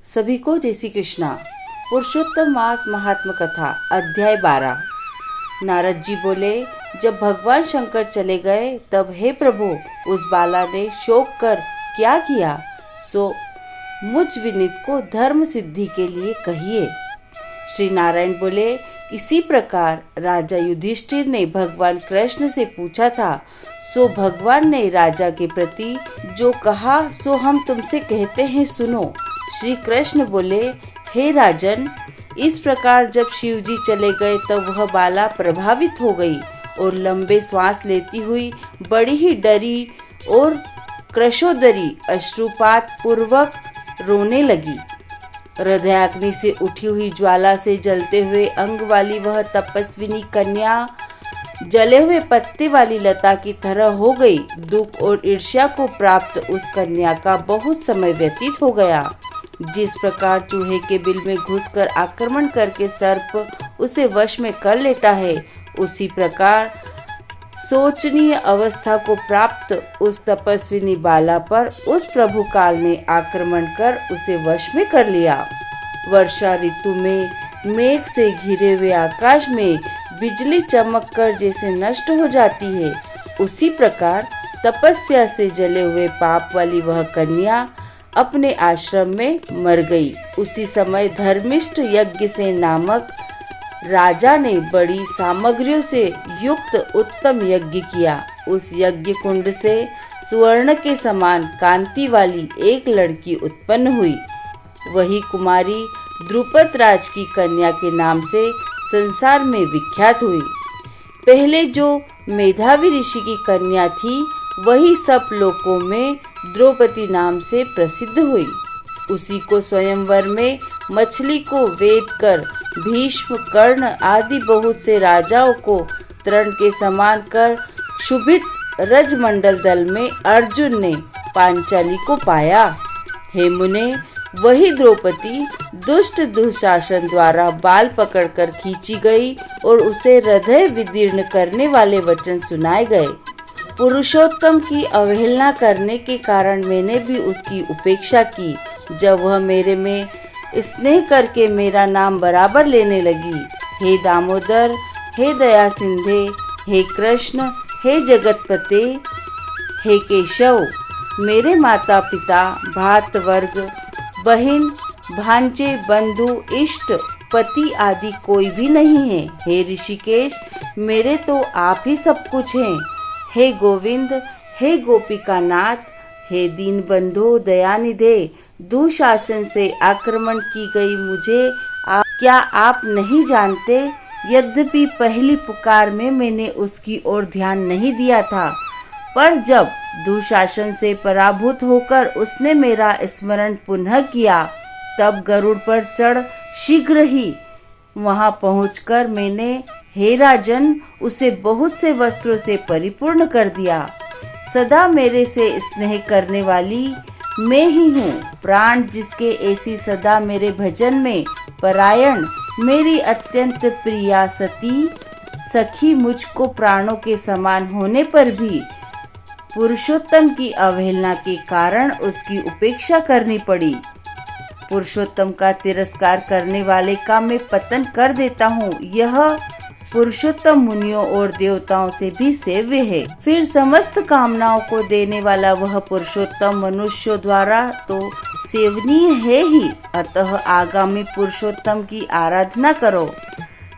सभी को जय श्री कृष्णा। पुरुषोत्तम मास महात्म कथा अध्याय 12। नारद जी बोले, जब भगवान शंकर चले गए तब हे प्रभु, उस बाला ने शोक कर क्या किया, सो मुझ विनीत को धर्म सिद्धि के लिए कहिए। श्री नारायण बोले, इसी प्रकार राजा युधिष्ठिर ने भगवान कृष्ण से पूछा था, सो भगवान ने राजा के प्रति जो कहा सो हम तुमसे कहते हैं, सुनो। श्री कृष्ण बोले, हे राजन, इस प्रकार जब शिव जी चले गए तब वह बाला प्रभावित हो गई और लंबे श्वास लेती हुई बड़ी ही डरी और कृशोदरी अश्रुपात पूर्वक रोने लगी। हृदयाग्नि से उठी हुई ज्वाला से जलते हुए अंग वाली वह तपस्विनी कन्या जले हुए पत्ते वाली लता की तरह हो गई। दुख और ईर्ष्या को प्राप्त उस कन्या का बहुत समय व्यतीत हो गया। जिस प्रकार चूहे के बिल में घुसकर आक्रमण करके सर्प उसे वश में कर लेता है, उसी प्रकार शोचनीय अवस्था को प्राप्त उस तपस्विनी बाला पर उस प्रभु काल ने आक्रमण कर उसे वश में कर लिया। वर्षा ऋतु में मेघ से घिरे हुए आकाश में बिजली चमक कर जैसे नष्ट हो जाती है, उसी प्रकार तपस्या से जले हुए पाप वाली वह कन्या अपने आश्रम में मर गई। उसी समय धर्मिष्ठ यज्ञसेन नामक राजा ने बड़ी सामग्रियों से युक्त उत्तम यज्ञ किया। उस यज्ञ कुंड से सुवर्ण के समान कांति वाली एक लड़की उत्पन्न हुई। वही कुमारी द्रुपद राज की कन्या के नाम से संसार में विख्यात हुई। पहले जो मेधावी ऋषि की कन्या थी, वही सब लोकों में द्रौपदी नाम से प्रसिद्ध हुई। उसी को स्वयंवर में मछली को वेद कर भीष्म, कर्ण आदि बहुत से राजाओं को तृण के समान कर क्षुभित रजमंडल दल में अर्जुन ने पांचाली को पाया। हे मुने, वही द्रौपदी दुष्ट दुशासन द्वारा बाल पकड़कर खींची गई और उसे हृदय विदीर्ण करने वाले वचन सुनाए गए। पुरुषोत्तम की अवहेलना करने के कारण मैंने भी उसकी उपेक्षा की। जब वह मेरे में स्नेह करके मेरा नाम बराबर लेने लगी, हे दामोदर, हे दया सिंधे, हे कृष्ण, हे जगतपते, हे केशव, मेरे माता पिता, भात वर्ग, बहन, भांजे, बंधु, इष्ट, पति आदि कोई भी नहीं है। हे ऋषिकेश, मेरे तो आप ही सब कुछ हैं। हे गोविंद, हे गोपिकानाथ, हे दीन बंधु दयानिधे, दुशासन से आक्रमण की गई मुझे क्या आप नहीं जानते? यद्यपि पहली पुकार में मैंने उसकी ओर ध्यान नहीं दिया था, पर जब दुशासन से पराभूत होकर उसने मेरा स्मरण पुनः किया, तब गरुड़ पर चढ़ शीघ्र ही वहां पहुंचकर मैंने, हे राजन, उसे बहुत से वस्त्रों से परिपूर्ण कर दिया। सदा मेरे से स्नेह करने वाली मैं ही हूँ। प्राण जिसके ऐसी सदा मेरे भजन में परायण मेरी अत्यंत प्रिया सती सखी मुझको प्राणों के समान होने पर भी पुरुषोत्तम की अवहेलना के कारण उसकी उपेक्षा करनी पड़ी। पुरुषोत्तम का तिरस्कार करने वाले का मैं पतन कर देता हूँ। यह पुरुषोत्तम मुनियों और देवताओं से भी सेव्य है। फिर समस्त कामनाओं को देने वाला वह पुरुषोत्तम मनुष्यों द्वारा तो सेवनीय है ही, अतः आगामी पुरुषोत्तम की आराधना करो।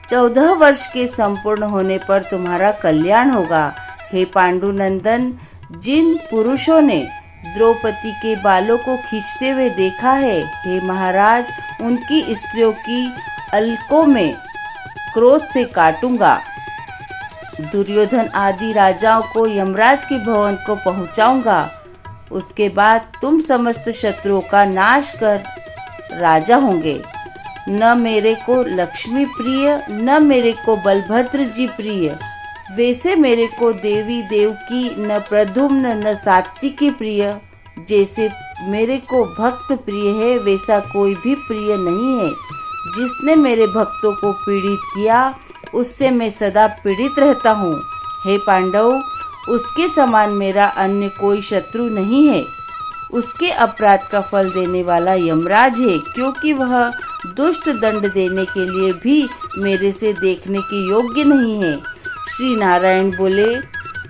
14 वर्ष के संपूर्ण होने पर तुम्हारा कल्याण होगा। हे पांडुनंदन, जिन पुरुषों ने द्रौपदी के बालों को खींचते हुए देखा है, हे महाराज, उनकी स्त्रियों की अलकों में क्रोध से काटूंगा। दुर्योधन आदि राजाओं को यमराज के भवन को पहुंचाऊंगा। उसके बाद तुम समस्त शत्रुओं का नाश कर राजा होंगे। न मेरे को लक्ष्मी प्रिय, न मेरे को बलभद्र जी प्रिय, वैसे मेरे को देवी देवकी, न प्रद्युम्न, न सात्विकी प्रिय। जैसे मेरे को भक्त प्रिय है, वैसा कोई भी प्रिय नहीं है। जिसने मेरे भक्तों को पीड़ित किया, उससे मैं सदा पीड़ित रहता हूँ। हे पांडव, उसके समान मेरा अन्य कोई शत्रु नहीं है। उसके अपराध का फल देने वाला यमराज है, क्योंकि वह दुष्ट दंड देने के लिए भी मेरे से देखने के योग्य नहीं है। श्री नारायण बोले,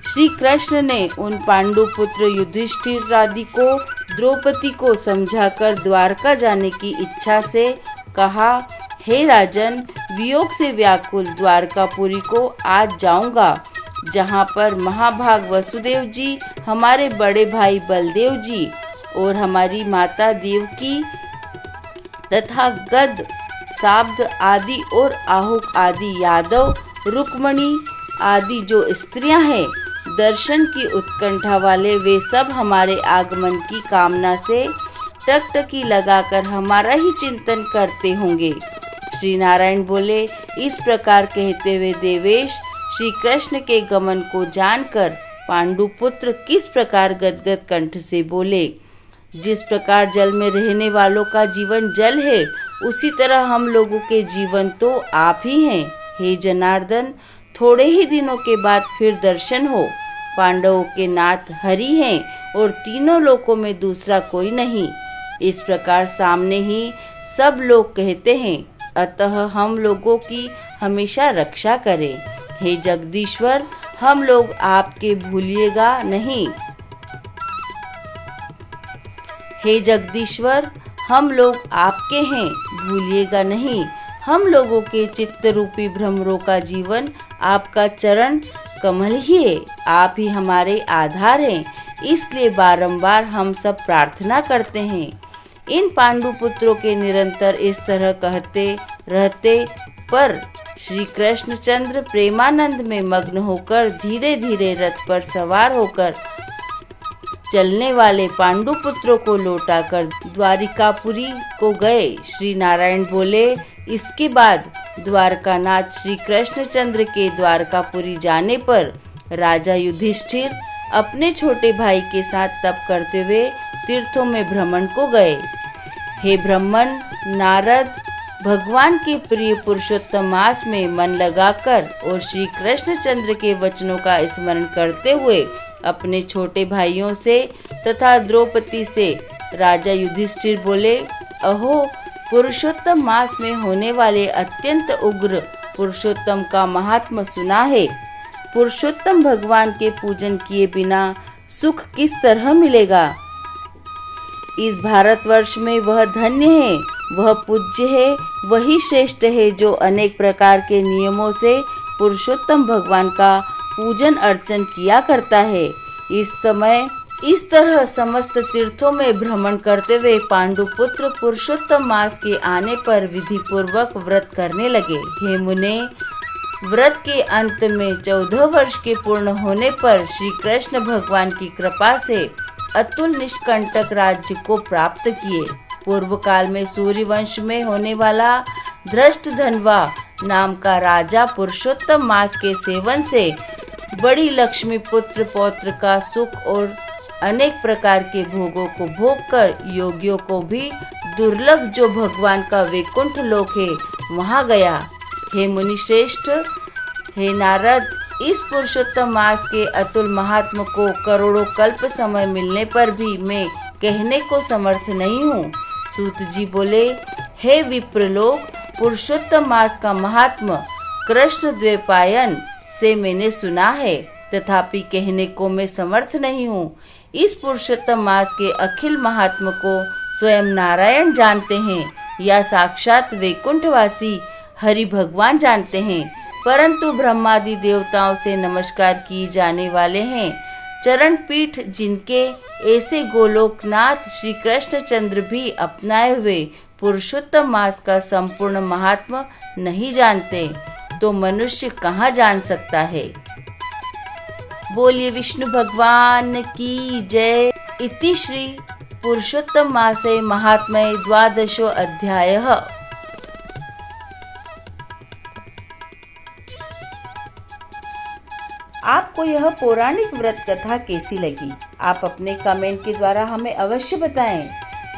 श्री कृष्ण ने उन पांडु पुत्र युधिष्ठिर आदि को द्रौपदी को समझाकर द्वारका जाने की इच्छा से कहा, हे राजन, वियोग से व्याकुल द्वारकापुरी को आज जाऊंगा, जहाँ पर महाभाग वसुदेव जी, हमारे बड़े भाई बलदेव जी और हमारी माता देवकी तथा गद, साब्द आदि और आहुक आदि यादव, रुक्मणी आदि जो स्त्रियां हैं, दर्शन की उत्कंठा वाले, वे सब हमारे आगमन की कामना से टकटकी लगाकर हमारा ही चिंतन करते होंगे। श्री नारायण बोले, इस प्रकार कहते हुए देवेश श्री कृष्ण के गमन को जानकर पांडुपुत्र किस प्रकार गदगद कंठ से बोले, जिस प्रकार जल में रहने वालों का जीवन जल है, उसी तरह हम लोगों के जीवन तो आप ही हैं। हे जनार्दन, थोड़े ही दिनों के बाद फिर दर्शन हो। पांडवों के नाथ हरि हैं और तीनों लोकों में दूसरा कोई नहीं। इस प्रकार सामने ही सब लोग कहते हैं, अतः हम लोगों की हमेशा रक्षा करें। हे जगदीश्वर, हम लोग आपके भूलिएगा नहीं। हे जगदीश्वर, हम लोग आपके हैं, भूलिएगा नहीं। हम लोगों के चित्त रूपी भ्रमरों का जीवन आपका चरण कमल ही है। आप ही हमारे आधार हैं, इसलिए बारंबार हम सब प्रार्थना करते हैं। इन पांडु पुत्रों के निरंतर इस तरह कहते रहते पर श्री कृष्णचंद्र प्रेमानंद में मग्न होकर धीरे धीरे रथ पर सवार होकर चलने वाले पांडु पुत्रों को लौटाकर द्वारिकापुरी को गए। श्री नारायण बोले, इसके बाद द्वारकानाथ श्री कृष्णचंद्र के द्वारकापुरी जाने पर राजा युधिष्ठिर अपने छोटे भाई के साथ तप करते हुए तीर्थों में भ्रमण को गए। हे ब्राह्मण, नारद भगवान के प्रिय पुरुषोत्तम मास में मन लगाकर और श्री कृष्णचंद्र के वचनों का स्मरण करते हुए अपने छोटे भाइयों से तथा द्रौपदी से राजा युधिष्ठिर बोले, अहो, पुरुषोत्तम मास में होने वाले अत्यंत उग्र पुरुषोत्तम का महात्मा सुना है। पुरुषोत्तम भगवान के पूजन किए बिना सुख किस तरह मिलेगा। इस भारतवर्ष में वह धन्य है, वह पूज्य है, वही श्रेष्ठ है जो अनेक प्रकार के नियमों से पुरुषोत्तम भगवान का पूजन अर्चन किया करता है। इस समय इस तरह समस्त तीर्थों में भ्रमण करते हुए पांडुपुत्र पुरुषोत्तम मास के आने पर विधि पूर्वक व्रत करने लगे। हे मुने, व्रत के अंत में 14 वर्ष के पूर्ण होने पर श्री कृष्ण भगवान की कृपा से अतुल निष्कंटक राज्य को प्राप्त किए। पूर्व काल में सूर्यवंश में होने वाला धृष्टधन्वा नाम का राजा पुरुषोत्तम मास के सेवन से बड़ी लक्ष्मी पुत्र पौत्र का सुख और अनेक प्रकार के भोगों को भोग कर योगियों को भी दुर्लभ जो भगवान का वैकुंठ लोक है वहां गया। हे मुनिश्रेष्ठ, हे नारद, इस पुरुषोत्तम मास के अतुल महात्म को करोड़ों कल्प समय मिलने पर भी मैं कहने को समर्थ नहीं हूँ। सूत जी बोले, हे विप्रलोक, पुरुषोत्तम मास का महात्म कृष्ण द्वैपायन से मैंने सुना है, तथापि कहने को मैं समर्थ नहीं हूँ। इस पुरुषोत्तम मास के अखिल महात्म को स्वयं नारायण जानते हैं या साक्षात वैकुंठवासी हरि भगवान जानते हैं, परंतु ब्रह्मादि देवताओं से नमस्कार किए जाने वाले हैं। चरण पीठ जिनके ऐसे गोलोकनाथ श्री कृष्णचंद्र भी अपनाए हुए पुरुषोत्तम मास का संपूर्ण महात्मा नहीं जानते, तो मनुष्य कहाँ जान सकता है। बोलिए विष्णु भगवान की जय। इति श्री पुरुषोत्तम मासे महात्म्ये 12वां अध्यायः। आपको यह पौराणिक व्रत कथा कैसी लगी? आप अपने कमेंट के द्वारा हमें अवश्य बताएं।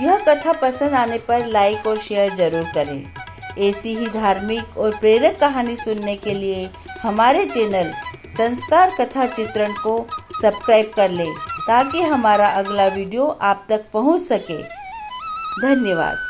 यह कथा पसंद आने पर लाइक और शेयर जरूर करें। ऐसी ही धार्मिक और प्रेरक कहानी सुनने के लिए हमारे चैनल संस्कार कथा चित्रण को सब्सक्राइब कर लें ताकि हमारा अगला वीडियो आप तक पहुंच सके। धन्यवाद।